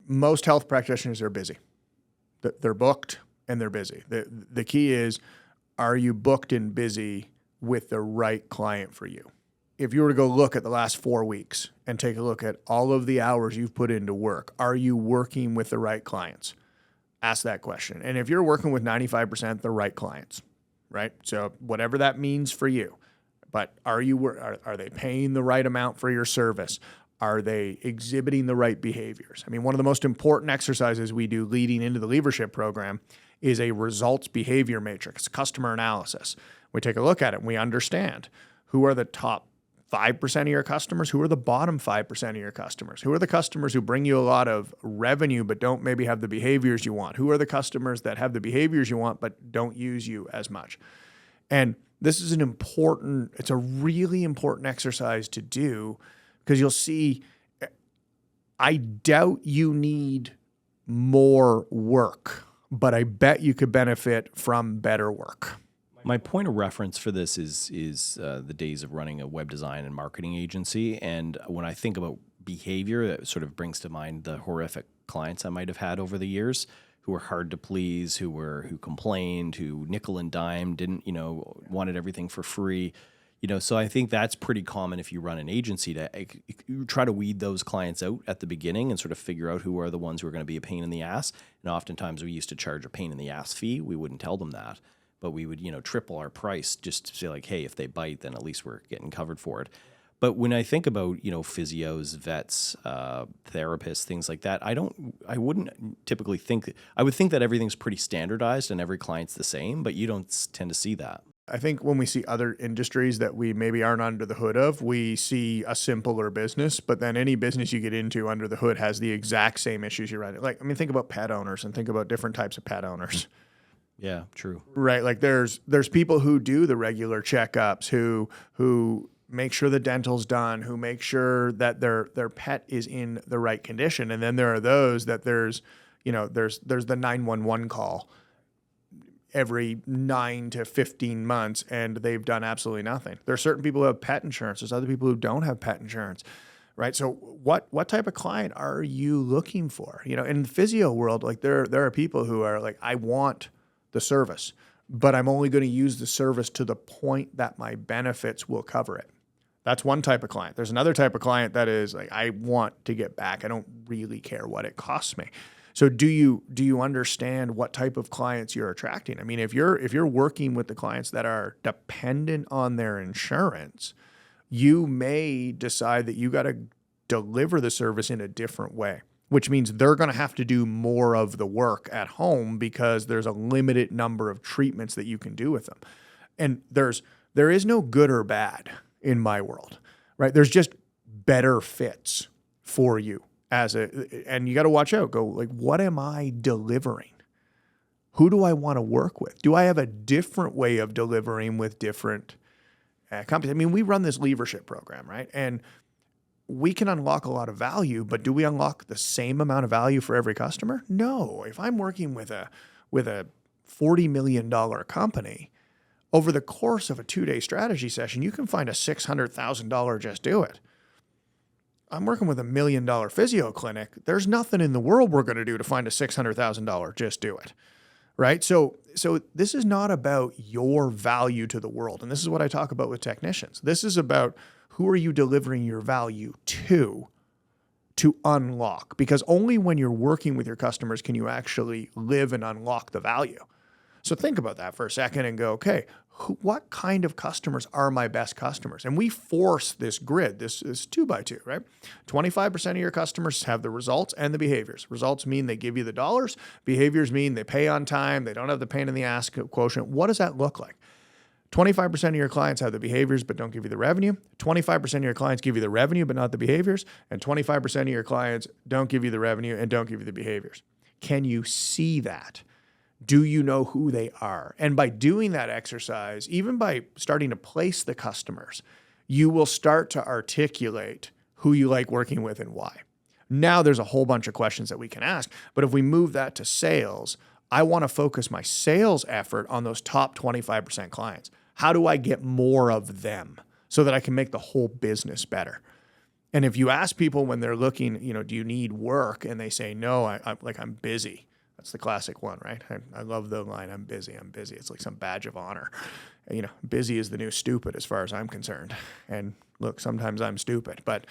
most health practitioners are busy. They're booked and they're busy. The key is, are you booked and busy with the right client for you? If you were to go look at the last 4 weeks and take a look at all of the hours you've put into work, are you working with the right clients? Ask that question. And if you're working with 95% the right clients, right? So whatever that means for you, but are they paying the right amount for your service? Are they exhibiting the right behaviors? I mean, one of the most important exercises we do leading into the Levership program is a results behavior matrix, customer analysis. We take a look at it and we understand who are the top 5% of your customers, who are the bottom 5% of your customers, who are the customers who bring you a lot of revenue but don't maybe have the behaviors you want, who are the customers that have the behaviors you want but don't use you as much. And this is it's a really important exercise to do, because you'll see, I doubt you need more work, but I bet you could benefit from better work. My point of reference for this is the days of running a web design and marketing agency. And when I think about behavior, that sort of brings to mind the horrific clients I might have had over the years, who were hard to please, who complained, who nickel and dime, didn't, wanted everything for free. So I think that's pretty common if you run an agency, to try to weed those clients out at the beginning and sort of figure out who are the ones who are going to be a pain in the ass. And oftentimes we used to charge a pain in the ass fee. We wouldn't tell them that, but we would, triple our price just to say like, hey, if they bite, then at least we're getting covered for it. But when I think about, physios, vets, therapists, things like that, I wouldn't typically think, I would think that everything's pretty standardized and every client's the same, but you don't tend to see that. I think when we see other industries that we maybe aren't under the hood of, we see a simpler business, but then any business you get into under the hood has the exact same issues you're running. Like, think about pet owners and think about different types of pet owners. Yeah, true. Right. Like there's people who do the regular checkups, who make sure the dental's done, who make sure that their pet is in the right condition. And then there are those that there's the 911 call every 9 to 15 months and they've done absolutely nothing. There are certain people who have pet insurance. There's other people who don't have pet insurance, right? So what type of client are you looking for? In the physio world, like there are people who are like, I want the service, but I'm only going to use the service to the point that my benefits will cover it. That's one type of client. There's another type of client that is like, I want to get back. I don't really care what it costs me. So do you understand what type of clients you're attracting? I mean, if you're working with the clients that are dependent on their insurance, you may decide that you got to deliver the service in a different way, which means they're going to have to do more of the work at home because there's a limited number of treatments that you can do with them. And there is no good or bad in my world, right? There's just better fits for you and you got to watch out, go like, what am I delivering? Who do I want to work with? Do I have a different way of delivering with different companies? I mean, we run this Levership program, right? And we can unlock a lot of value, but do we unlock the same amount of value for every customer? No. If I'm working with a $40 million company, over the course of a 2-day strategy session, you can find a $600,000 just do it. I'm working with $1 million physio clinic. There's nothing in the world we're going to do to find a $600,000 just do it, right? So this is not about your value to the world. And this is what I talk about with technicians. This is about who are you delivering your value to unlock, because only when you're working with your customers can you actually live and unlock the value. So think about that for a second and go, okay, what kind of customers are my best customers? And we force this grid, this is 2x2, right? 25% of your customers have the results and the behaviors. Results mean they give you the dollars. Behaviors mean they pay on time. They don't have the pain in the ass quotient. What does that look like? 25% of your clients have the behaviors but don't give you the revenue. 25% of your clients give you the revenue but not the behaviors. And 25% of your clients don't give you the revenue and don't give you the behaviors. Can you see that? Do you know who they are? And by doing that exercise, even by starting to place the customers, you will start to articulate who you like working with and why. Now there's a whole bunch of questions that we can ask, but if we move that to sales, I want to focus my sales effort on those top 25% clients. How do I get more of them so that I can make the whole business better? And if you ask people when they're looking, do you need work? And they say, no, I'm busy. That's the classic one, right? I love the line, I'm busy, I'm busy. It's like some badge of honor. Busy is the new stupid as far as I'm concerned. And look, sometimes I'm stupid. But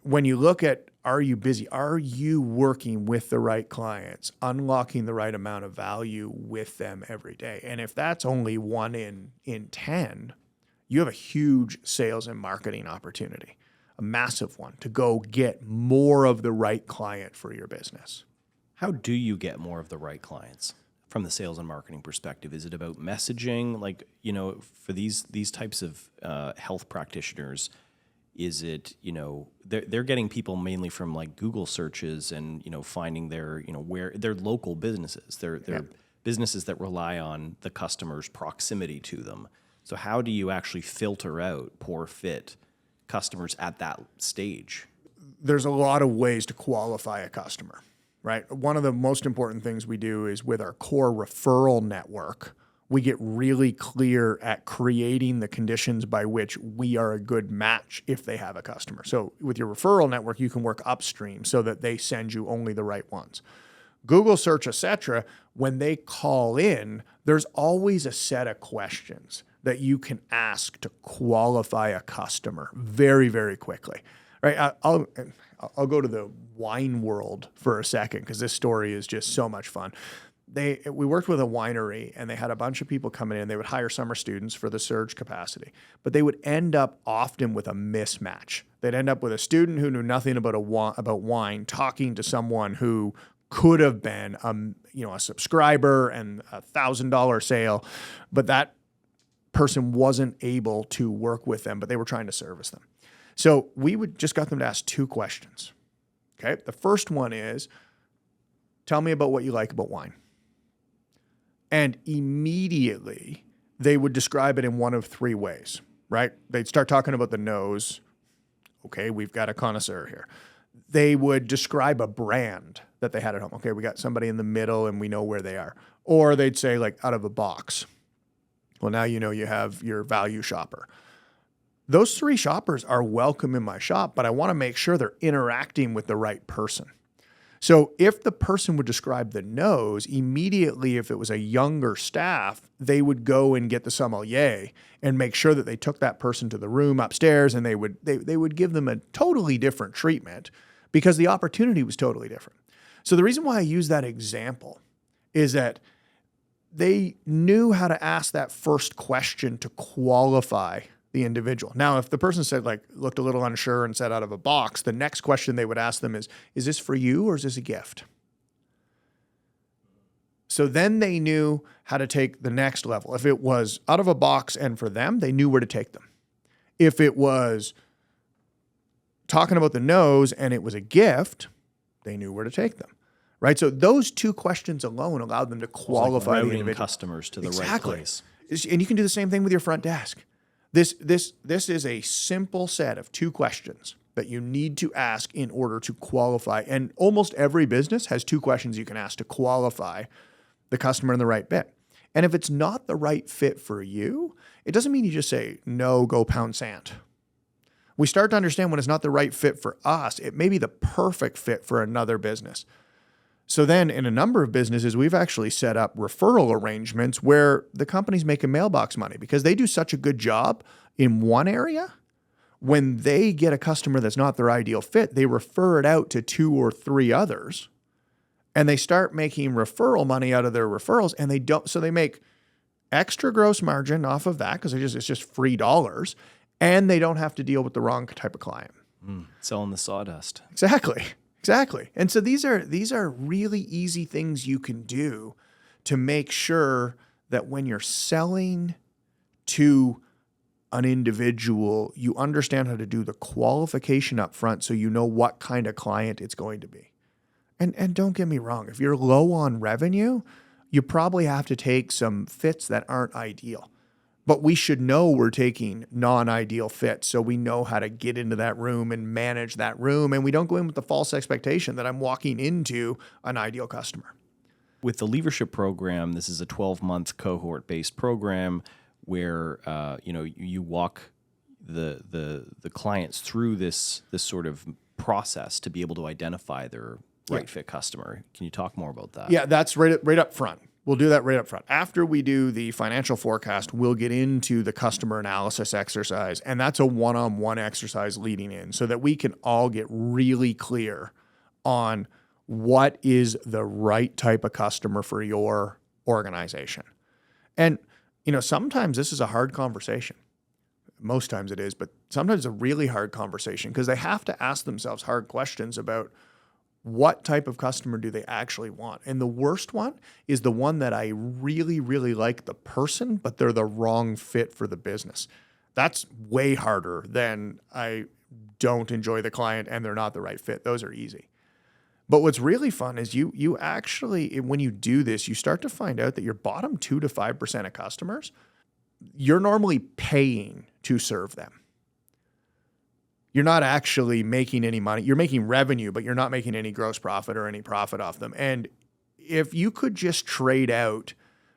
when you look at, are you busy? Are you working with the right clients, unlocking the right amount of value with them every day? And if that's only 1 in 10, you have a huge sales and marketing opportunity, a massive one, to go get more of the right client for your business. How do you get more of the right clients from the sales and marketing perspective? Is it about messaging? Like, for these types of health practitioners, is it, they're getting people mainly from like Google searches and, finding their, where their local businesses, they're businesses that rely on the customer's proximity to them. So how do you actually filter out poor fit customers at that stage? There's a lot of ways to qualify a customer. Right? One of the most important things we do is with our core referral network, we get really clear at creating the conditions by which we are a good match if they have a customer. So with your referral network, you can work upstream so that they send you only the right ones. Google search, etc., when they call in, there's always a set of questions that you can ask to qualify a customer very, very quickly. Right? I'll go to the wine world for a second because this story is just so much fun. We worked with a winery and they had a bunch of people coming in. They would hire summer students for the surge capacity, but they would end up often with a mismatch. They'd end up with a student who knew nothing about wine talking to someone who could have been a subscriber and $1,000 sale, but that person wasn't able to work with them, but they were trying to service them. So we just got them to ask 2 questions. Okay. The first one is, tell me about what you like about wine. And immediately they would describe it in one of 3 ways, right? They'd start talking about the nose. Okay. We've got a connoisseur here. They would describe a brand that they had at home. Okay. We got somebody in the middle and we know where they are. Or they'd say like out of a box. Well, now you have your value shopper. Those 3 shoppers are welcome in my shop, but I want to make sure they're interacting with the right person. So if the person would describe the nose, immediately, if it was a younger staff, they would go and get the sommelier and make sure that they took that person to the room upstairs and they would give them a totally different treatment because the opportunity was totally different. So the reason why I use that example is that they knew how to ask that first question to qualify the individual. Now, if the person said looked a little unsure and said out of a box, the next question they would ask them is this for you or is this a gift? So then they knew how to take the next level. If it was out of a box and for them, they knew where to take them. If it was talking about the nose and it was a gift, they knew where to take them. Right? So those 2 questions alone allowed them to qualify the individual. Customers to the right place. And you can do the same thing with your front desk. This is a simple set of 2 questions that you need to ask in order to qualify. And almost every business has 2 questions you can ask to qualify the customer in the right bit. And if it's not the right fit for you, it doesn't mean you just say, no, go pound sand. We start to understand when it's not the right fit for us, it may be the perfect fit for another business. So then in a number of businesses, we've actually set up referral arrangements where the companies make a mailbox money because they do such a good job in one area. When they get a customer that's not their ideal fit, they refer it out to 2 or 3 others and they start making referral money out of their referrals and they make extra gross margin off of that because it's just free dollars and they don't have to deal with the wrong type of client. Selling the sawdust. Exactly. And so these are really easy things you can do to make sure that when you're selling to an individual, you understand how to do the qualification up front so you know what kind of client it's going to be. And don't get me wrong, if you're low on revenue, you probably have to take some fits that aren't ideal. But we should know we're taking non-ideal fits so we know how to get into that room and manage that room. And we don't go in with the false expectation that I'm walking into an ideal customer. With the Levership program, this is a 12-month cohort-based program where you walk the clients through this sort of process to be able to identify their right fit customer. Can you talk more about that? Yeah, that's right up front. We'll do that right up front. After we do the financial forecast, we'll get into the customer analysis exercise, and that's a one-on-one exercise leading in so that we can all get really clear on what is the right type of customer for your organization. And, sometimes this is a hard conversation. Most times it is, but sometimes it's a really hard conversation because they have to ask themselves hard questions about what type of customer do they actually want. And the worst one is the one that I really, really like the person, but they're the wrong fit for the business. That's way harder than I don't enjoy the client and they're not the right fit. Those are easy. But what's really fun is you actually, when you do this, you start to find out that your bottom 2 to 5% of customers, you're normally paying to serve them. You're not actually making any money. You're making revenue, but you're not making any gross profit or any profit off them. And if you could just trade out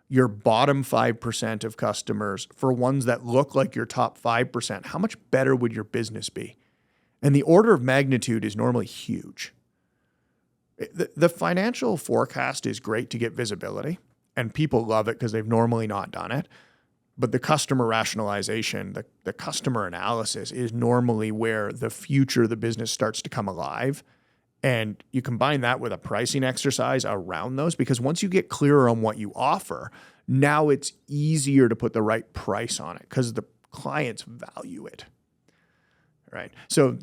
your bottom 5% of customers for ones that look like your top 5%, how much better would your business be? And the order of magnitude is normally huge. The financial forecast is great to get visibility, and people love it because they've normally not done it. But the customer rationalization, the customer analysis is normally where the future of the business starts to come alive. And you combine that with a pricing exercise around those, because once you get clearer on what you offer, now it's easier to put the right price on it because the clients value it. Right. So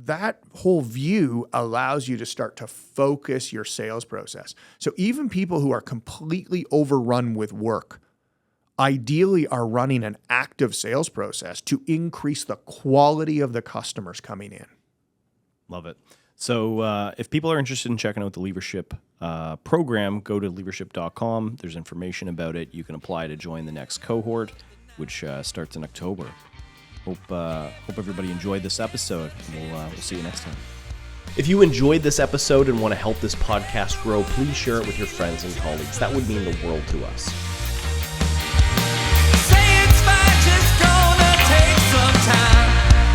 that whole view allows you to start to focus your sales process. So even people who are completely overrun with work ideally are running an active sales process to increase the quality of the customers coming in. Love it. So if people are interested in checking out the Levership program, go to levership.com. There's information about it. You can apply to join the next cohort, which starts in October. Hope everybody enjoyed this episode. We'll see you next time. If you enjoyed this episode and want to help this podcast grow, please share it with your friends and colleagues. That would mean the world to us.